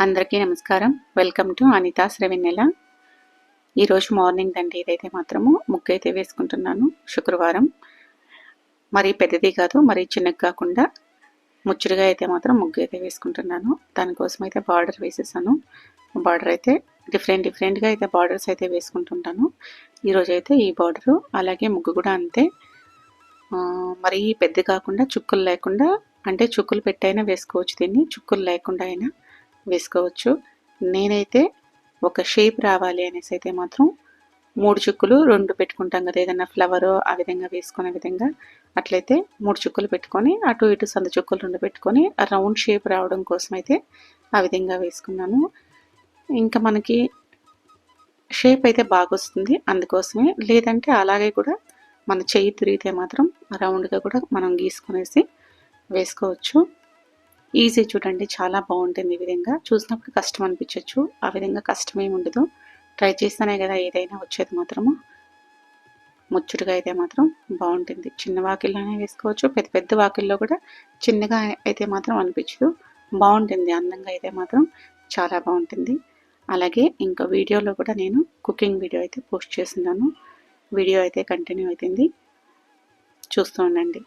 అందరికీ నమస్కారం. Welcome to Anitha's Revennela. ఈరోజు మార్నింగ్ అండి. ఇదైతే మాత్రము ముగ్గు అయితే వేసుకుంటున్నాను. శుక్రవారం మరీ పెద్దది కాదు, మరీ చిన్నగా కాకుండా ముచ్చుడుగా అయితే మాత్రం ముగ్గు అయితే వేసుకుంటున్నాను. దానికోసం అయితే బార్డర్ వేసేసాను. బార్డర్ అయితే డిఫరెంట్గా అయితే బార్డర్స్ అయితే వేసుకుంటుంటాను. ఈరోజు అయితే ఈ బార్డరు, అలాగే ముగ్గు కూడా అంతే. మరీ పెద్ద కాకుండా, చుక్కలు లేకుండా, అంటే చుక్కలు పెట్టైనా వేసుకోవచ్చు, దీన్ని చుక్కలు లేకుండా అయినా వేసుకోవచ్చు. నేనైతే ఒక షేప్ రావాలి అనేసి అయితే మాత్రం 3 చుక్కలు 2 పెట్టుకుంటాం కదా, ఏదైనా ఫ్లవర్ ఆ విధంగా వేసుకునే విధంగా అట్లయితే 3 చుక్కలు పెట్టుకొని అటు ఇటు సంద చుక్కలు 2 పెట్టుకొని రౌండ్ షేప్ రావడం కోసం అయితే ఆ విధంగా వేసుకున్నాను. ఇంకా మనకి షేప్ అయితే బాగా వస్తుంది, అందుకోసమే. లేదంటే అలాగే కూడా మన చెయ్యి తిరిగితే మాత్రం రౌండ్గా కూడా మనం గీసుకునేసి వేసుకోవచ్చు. ఈజీ చూడండి, చాలా బాగుంటుంది. ఈ విధంగా చూసినప్పుడు కష్టం అనిపించవచ్చు, ఆ విధంగా కష్టమేమి ఉండదు. ట్రై చేస్తేనే కదా ఏదైనా వచ్చేది. మాత్రము ముచ్చుడుగా అయితే మాత్రం బాగుంటుంది. చిన్న వాకిల్లోనే వేసుకోవచ్చు, పెద్ద పెద్ద వాకిల్లో కూడా చిన్నగా అయితే మాత్రం అనిపించదు, బాగుంటుంది. అందంగా అయితే మాత్రం చాలా బాగుంటుంది. అలాగే ఇంకా వీడియోలో కూడా నేను కుకింగ్ వీడియో అయితే పోస్ట్ చేస్తున్నాను. వీడియో అయితే కంటిన్యూ అవుతుంది, చూస్తూ ఉండండి.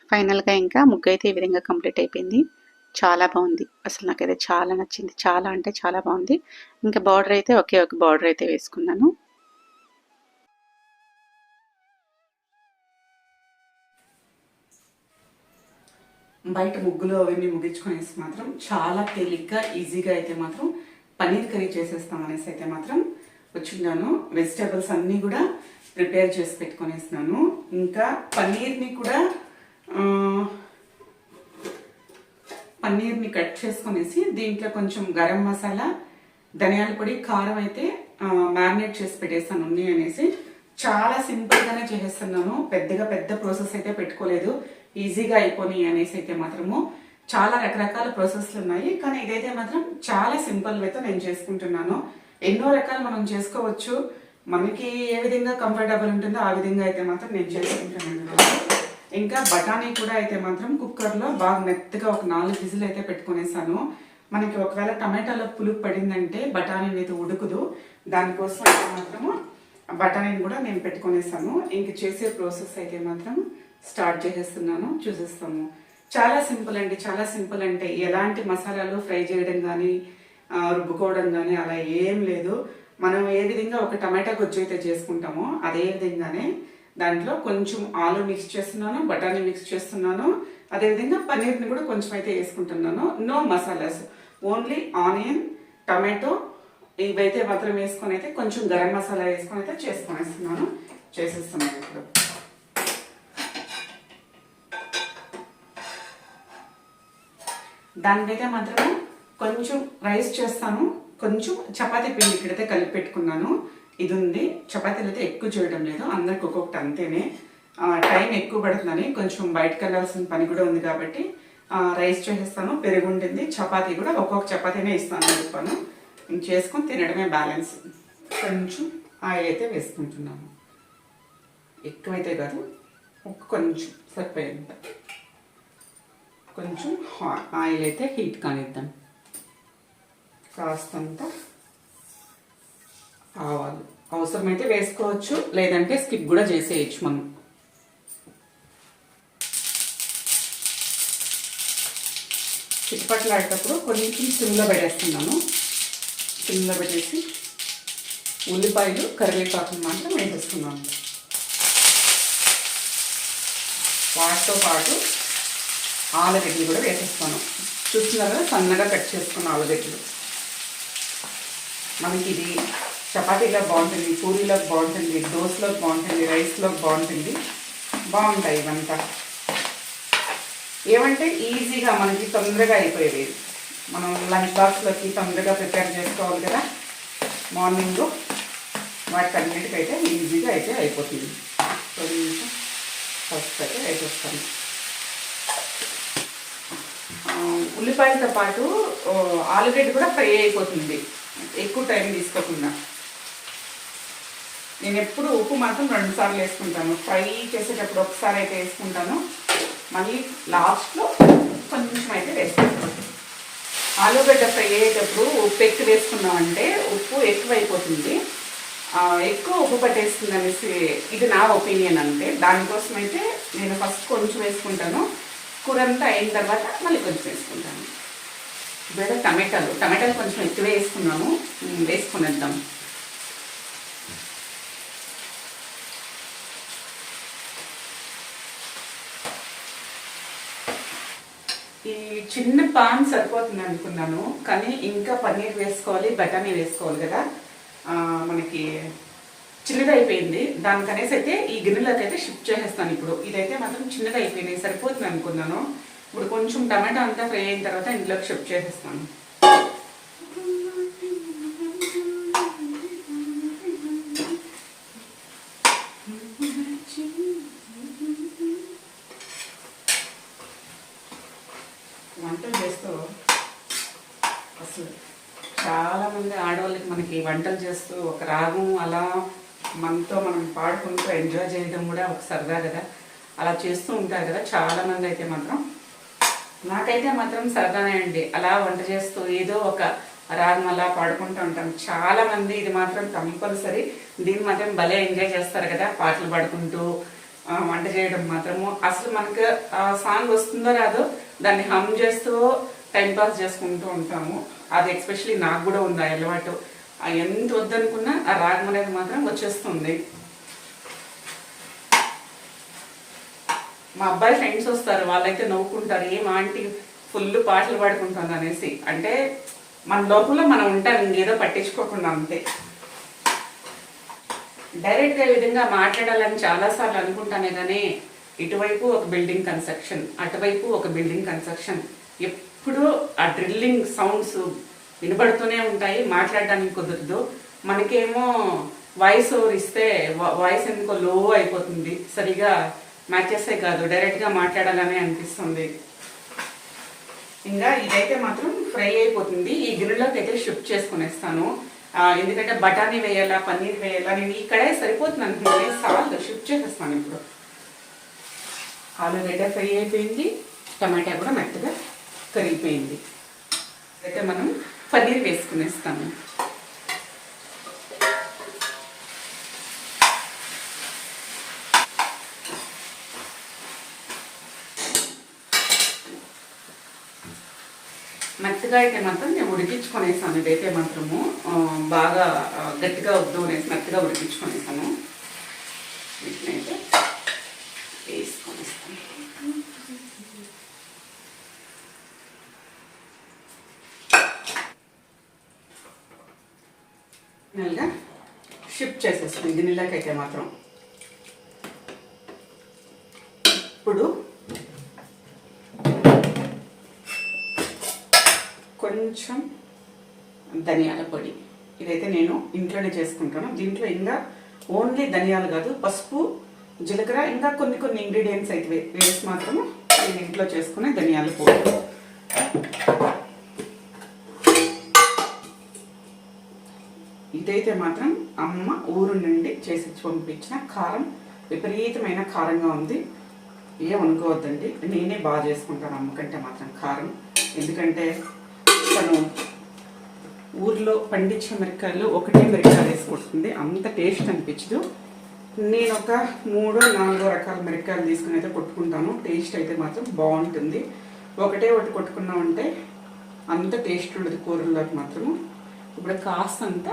ఫైనల్గా ఇంకా ముగ్గు అయితే ఈ విధంగా కంప్లీట్ అయిపోయింది. చాలా బాగుంది, అసలు నాకైతే చాలా నచ్చింది. చాలా అంటే చాలా బాగుంది. ఇంకా బార్డర్ అయితే ఒకే ఒక బార్డర్ అయితే వేసుకున్నాను. బయట ముగ్గులు అవన్నీ ముగించుకునేసి మాత్రం చాలా తేలిగ్గా ఈజీగా అయితే మాత్రం పన్నీర్ కర్రీ చేసేస్తాం అనేసి అయితే మాత్రం వచ్చిన్నాను. వెజిటేబుల్స్ అన్నీ కూడా ప్రిపేర్ చేసి పెట్టుకునేసినాను. ఇంకా పన్నీర్ని కూడా పన్నీర్ని కట్ చేసుకునేసి దీంట్లో కొంచెం గరం మసాలా, ధనియాల పొడి, కారం అయితే మ్యారినేట్ చేసి పెట్టేస్తాను ఉన్నాయి అనేసి. చాలా సింపుల్గానే చేసేస్తున్నాను, పెద్ద ప్రాసెస్ అయితే పెట్టుకోలేదు, ఈజీగా అయిపోయి అనేసి అయితే మాత్రము. చాలా రకరకాల ప్రాసెస్లు ఉన్నాయి, కానీ ఇదైతే మాత్రం చాలా సింపుల్ అయితే నేను చేసుకుంటున్నాను. ఎన్నో రకాలు మనం చేసుకోవచ్చు, మనకి ఏ విధంగా కంఫర్టబుల్ ఉంటుందో ఆ విధంగా అయితే మాత్రం నేను చేసుకుంటున్నాను. ఇంకా బఠానీ కూడా అయితే మాత్రం కుక్కర్లో బాగా మెత్తగా ఒక 4 విజిల్ అయితే పెట్టుకునేసాను. మనకి ఒకవేళ టమాటాలో పులుపు పడిందంటే బఠానీ అయితే ఉడుకుదు, దానికోసం అయితే మాత్రము బఠానీని కూడా నేను పెట్టుకునేసాను. ఇంక చేసే ప్రాసెస్ అయితే మాత్రం స్టార్ట్ చేసేస్తున్నాను, చూసేస్తాము. చాలా సింపుల్ అండి, చాలా సింపుల్. అంటే ఎలాంటి మసాలాలు ఫ్రై చేయడం కానీ రుబ్బుకోవడం కానీ అలా ఏం లేదు. మనం ఏ విధంగా ఒక టమాటా గుజ్జు అయితే చేసుకుంటామో అదే విధంగానే దాంట్లో కొంచెం ఆలు మిక్స్ చేస్తున్నాను, బఠానీ మిక్స్ చేస్తున్నాను, అదేవిధంగా పన్నీర్ని కూడా కొంచెం అయితే వేసుకుంటున్నాను. No masalas, only onion, tomato ఇవైతే మాత్రం వేసుకొని అయితే కొంచెం గరం మసాలా వేసుకొని అయితే చేసేస్తున్నాను ఇప్పుడు. దానికైతే మాత్రం కొంచెం రైస్ చేస్తాను, కొంచెం చపాతీ పిండి ఇక్కడైతే కలిపి పెట్టుకున్నాను. ఇది ఉంది, చపాతీలు అయితే ఎక్కువ చేయడం లేదు, అందరికి ఒక్కొక్కటి అంతేనే. టైం ఎక్కువ పడుతుందని కొంచెం బయటకు వెళ్ళాల్సిన పని కూడా ఉంది కాబట్టి రైస్ చేసేస్తాను. పెరుగు ఉంటుంది, చపాతీ కూడా ఒక్కొక్క చపాతీనే ఇస్తాను చెప్పాను. చేసుకొని తినడమే బ్యాలెన్స్. కొంచెం ఆయిల్ అయితే వేసుకుంటున్నాను. ఎక్కువైతే కాదు, కొంచెం సరిపోయేంత కొంచెం ఆయిల్ అయితే హీట్ కానిద్దాం. కాస్తంత ఆవాలు అవసరమైతే వేసుకోవచ్చు, లేదంటే స్కిప్ కూడా చేసేయచ్చు మనం. చిట్టుపట్లాడేటప్పుడు కొంచెం సిమ్లో పెట్టేస్తున్నాను. సిమ్లో పెట్టేసి ఉల్లిపాయలు కరివేపాకులు మాత్రం వేసేస్తున్నాను. వాటితో పాటు ఆలుగడ్డలు కూడా వేసేస్తాను. చూస్తున్నారు కదా, సన్నగా కట్ చేసుకున్న ఆలుగడ్డలు. మనకి ఇది చపాతీలోకి బాగుంటుంది, పూరీలోకి బాగుంటుంది, దోశలోకి బాగుంటుంది, రైస్లోకి బాగుంటుంది. బాగుంటాయి ఇవంతా. ఏమంటే ఈజీగా మనకి తొందరగా అయిపోయేది. మనం లంచ్ బాక్స్లోకి తొందరగా ప్రిపేర్ చేసుకోవాలి కదా మార్నింగ్. వాటికన్నిటికైతే ఈజీగా అయితే అయిపోతుంది. కొంచెం ఫస్ట్ అయితే వేసేస్తాను. ఉల్లిపాయలతో పాటు ఆలుగడ్డ కూడా ఫ్రై అయిపోతుంది ఎక్కువ టైం తీసుకోకుండా. నేను ఎప్పుడు ఉప్పు మాత్రం 2 సార్లు వేసుకుంటాను. ఫ్రై చేసేటప్పుడు ఒకసారి అయితే వేసుకుంటాను, మళ్ళీ లాస్ట్లో కొంచెం అయితే వేసుకుంటాను. ఆలుగడ్డ ఫ్రై అయ్యేటప్పుడు ఉప్పు ఎక్కువ వేసుకున్నామంటే ఉప్పు ఎక్కువైపోతుంది, ఎక్కువ ఉప్పు పట్టేస్తుంది అనేసి ఇది నా ఒపీనియన్. అంటే దానికోసం అయితే నేను ఫస్ట్ కొంచెం వేసుకుంటాను, కూర అంతా అయిన తర్వాత మళ్ళీ కొంచెం వేసుకుంటాను. ఇప్పుడు టమాటాలు కొంచెం ఎక్కువ వేసుకున్నాము, వేసుకునేద్దాం. ఈ చిన్న పాన్ సరిపోతుంది అనుకున్నాను, కానీ ఇంకా పన్నీర్ వేసుకోవాలి, బఠానీ వేసుకోవాలి కదా. మనకి చిన్నగా అయిపోయింది, దానికనేసి అయితే ఈ గిన్నెలోకి అయితే షిఫ్ట్ చేసేస్తాను. ఇప్పుడు ఇదైతే మాత్రం చిన్నగా అయిపోయింది, సరిపోతుంది అనుకున్నాను. ఇప్పుడు కొంచెం టమాటా అంతా ఫ్రై అయిన తర్వాత ఇంట్లోకి షిఫ్ట్ చేసేస్తాను. వంటలు చేస్తూ అసలు చాలామంది ఆడవాళ్ళకి మనకి వంటలు చేస్తూ ఒక రాగం అలా మనతో మనం పాడుకుంటూ ఎంజాయ్ చేయడం కూడా ఒక సరదా కదా. అలా చేస్తూ ఉంటారు కదా చాలామంది. అయితే మాత్రం నాకైతే మాత్రం సరదానే అండి, అలా వంట చేస్తూ ఏదో ఒక రాగం అలా పాడుకుంటూ ఉంటాం. చాలామంది ఇది మాత్రం కంపల్సరీ, దీన్ని మాత్రం భలే ఎంజాయ్ చేస్తారు కదా పాటలు పాడుకుంటూ వంట చేయడం మాత్రము. అసలు మనకు ఆ సాంగ్ వస్తుందో రాదో దాన్ని హమ్ చేస్తూ టైంపాస్ చేసుకుంటూ ఉంటాము. అది ఎస్పెషలీ నాకు కూడా ఉంది ఆ అలవాటు. ఎంత వద్దనుకున్నా ఆ రాగం అనేది మాత్రం వచ్చేస్తుంది. మా అబ్బాయి ఫ్రెండ్స్ వస్తారు, వాళ్ళైతే నవ్వుకుంటారు, ఏం ఆంటీ ఫుల్ పాటలు పాడుకుంటుంది అనేసి. అంటే మన లోపల మనం ఉంటాం, ఇంకేదో పట్టించుకోకుండా అంతే. డైరెక్ట్గా ఈ విధంగా మాట్లాడాలని చాలాసార్లు అనుకుంటానే కానీ ఇటువైపు ఒక బిల్డింగ్ కన్స్ట్రక్షన్, అటువైపు ఒక బిల్డింగ్ కన్స్ట్రక్షన్, ఎప్పుడూ ఆ డ్రిల్లింగ్ సౌండ్స్ వినబడుతూనే ఉంటాయి. మాట్లాడడానికి కుదరదు. మనకేమో వాయిస్ ఓవర్ ఇస్తే వాయిస్ ఎందుకో లో అయిపోతుంది, సరిగా మ్యాచెసే కాదు, డైరెక్ట్గా మాట్లాడాలని అనిపిస్తుంది. ఇంకా ఇదైతే మాత్రం ఫ్రై అయిపోతుంది. ఈ గిన్నెలోకి అయితే షిఫ్ట్ చేసుకునేస్తాను, ఎందుకంటే బఠానీ వేయాలా, పన్నీర్ వేయాలా, నేను ఇక్కడే సరిపోతుంది అనుకుంటే సాల్ట్ షిఫ్ట్ చేసేస్తాను. ఇప్పుడు ఆలుగడ్డ ఫ్రై అయిపోయింది, టమాటా కూడా మెత్తగా కరిగిపోయింది. అయితే మనం పన్నీర్ వేసుకునేస్తాము. మెత్తగా అయితే మాత్రం నేను ఉడికించుకొనేసాను. ఇదైతే మాత్రము బాగా గట్టిగా వద్దు అనేసి మెత్తగా ఉడికించుకొనేసాను. వీటినైతే వేసుకొనేస్తాను. నెలగా షిఫ్ట్ చేసేస్తాను గిన్నెలోకి అయితే మాత్రం. ఇప్పుడు కొంచెం ధనియాల పొడి, ఇదైతే నేను ఇంట్లోనే చేసుకుంటాను. దీంట్లో ఇంకా ఓన్లీ ధనియాలు కాదు, పసుపు, జీలకర్ర, ఇంకా కొన్ని ఇంగ్రీడియంట్స్ అయితే వేసి మాత్రము నేను ఇంట్లో చేసుకునే ధనియాల పొడి. ఇదైతే మాత్రం అమ్మ ఊరు నుండి చేసి పంపించిన కారం విపరీతమైన కారంగా ఉంది. ఏమనుకోవద్దండి, నేనే బాగా చేసుకుంటాను అమ్మకంటే మాత్రం కారం. ఎందుకంటే తను ఊర్లో పండించే మిరపకాయలు ఒకటే మిరపకాయలు వేసుకుంటుంది, అంత టేస్ట్ అనిపించదు. నేను ఒక 3-4 రకాల మిరపకాయలు తీసుకుని అయితే కొట్టుకుంటాను. టేస్ట్ అయితే మాత్రం బాగుంటుంది. ఒకటి కొట్టుకున్నామంటే అంత టేస్ట్ ఉండదు కూరల్లోకి మాత్రము. ఇప్పుడు కాస్తంత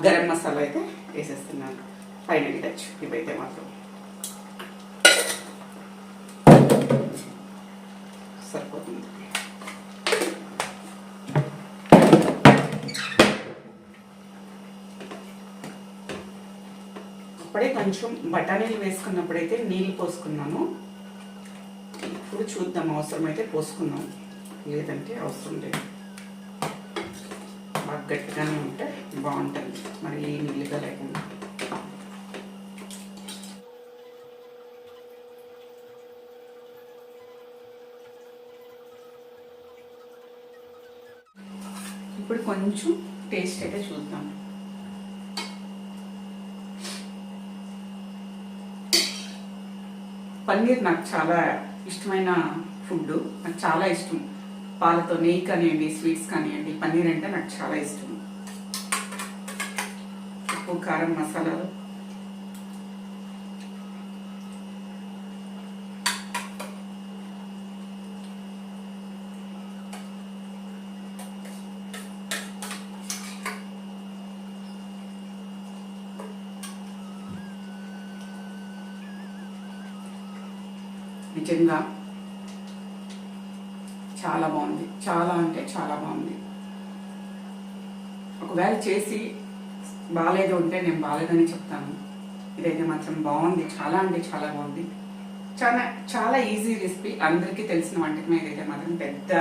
గరం మసాలా అయితే వేసేస్తున్నాను, ఫైనల్ టచ్ ఇవైతే మాత్రం సరిపోతుంది. అప్పుడే కొంచెం బఠానీలు వేసుకున్నప్పుడైతే నీళ్ళు పోసుకున్నాను. ఇప్పుడు చూద్దాం, అవసరమైతే పోసుకుందాం, లేదంటే అవసరం లేదు. బాగా గట్టిగానే ఉంటే బాగుంటుంది, మరి ఏ నీళ్ళుగా లేకుండా. ఇప్పుడు కొంచెం టేస్ట్ అయితే చూద్దాం. పన్నీర్ నాకు చాలా ఇష్టమైన ఫుడ్, నాకు చాలా ఇష్టం. పాలతో నెయ్యి కానివ్వండి, స్వీట్స్ కానివ్వండి, పన్నీర్ అంటే నాకు చాలా ఇష్టం. ఉప్పు, కారం, మసాలాలు నిజంగా చాలా బాగుంది. చాలా అంటే చాలా బాగుంది. ఒకవేళ చేసి బాగాలేదు అంటే నేను బాగాలేదని చెప్తాను. ఇదైతే మాత్రం బాగుంది, చాలా అంటే చాలా బాగుంది. చాలా చాలా ఈజీ రెసిపీ, అందరికీ తెలిసిన వంటకం. ఏదైతే మాత్రం పెద్ద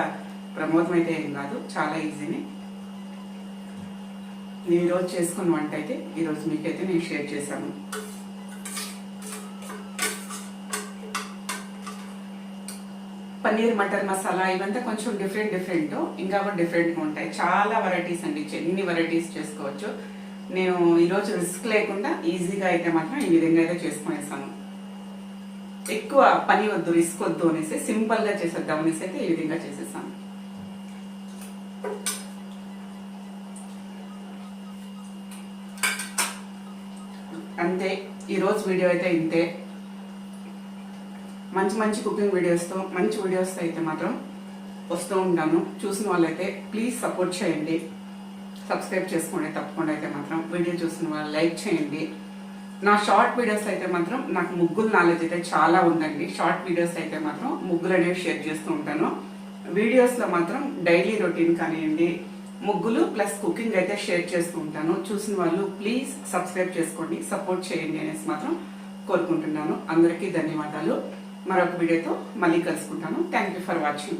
ప్రమోదం అయితే ఏం కాదు, చాలా ఈజీని. నేను ఈరోజు చేసుకున్న వంట అయితే ఈరోజు మీకైతే నేను షేర్ చేశాను. పన్నీర్ మటర్ మసాలా ఇవంతా కొంచెం డిఫరెంట్ ఇంకా కూడా డిఫరెంట్గా ఉంటాయి. చాలా వెరైటీస్ అండి, ఎన్ని వెరైటీస్ చేసుకోవచ్చు. నేను ఈరోజు రిస్క్ లేకుండా ఈజీగా అయితే మాత్రం ఈ విధంగా అయితే చేసుకునేసాను. ఎక్కువ పని వద్దు, రిస్క్ వద్దు అనేసి సింపుల్గా చేసేద్దాం అనేసి అయితే ఈ విధంగా చేసేసాను. అంతే, ఈరోజు వీడియో అయితే ఇంతే. మంచి మంచి కుకింగ్ వీడియోస్తో, మంచి వీడియోస్తో అయితే మాత్రం వస్తూ ఉంటాను. చూసిన వాళ్ళైతే ప్లీజ్ సపోర్ట్ చేయండి, సబ్స్క్రైబ్ చేసుకోండి తప్పకుండా. అయితే మాత్రం వీడియో చూసిన వాళ్ళు లైక్ చేయండి. నా షార్ట్ వీడియోస్ అయితే మాత్రం నాకు ముగ్గుల నాలెడ్జ్ అయితే చాలా ఉందండి. షార్ట్ వీడియోస్ అయితే మాత్రం ముగ్గులు అనేవి షేర్ చేస్తూ ఉంటాను. వీడియోస్లో మాత్రం డైలీ రొటీన్ కానివ్వండి, ముగ్గులు ప్లస్ కుకింగ్ అయితే షేర్ చేస్తూ ఉంటాను. చూసిన వాళ్ళు ప్లీజ్ సబ్స్క్రైబ్ చేసుకోండి, సపోర్ట్ చేయండి అనేసి మాత్రం కోరుకుంటున్నాను. అందరికీ ధన్యవాదాలు. మరొక వీడియోతో మళ్ళీ కలుసుకుంటాను. Thank you for watching.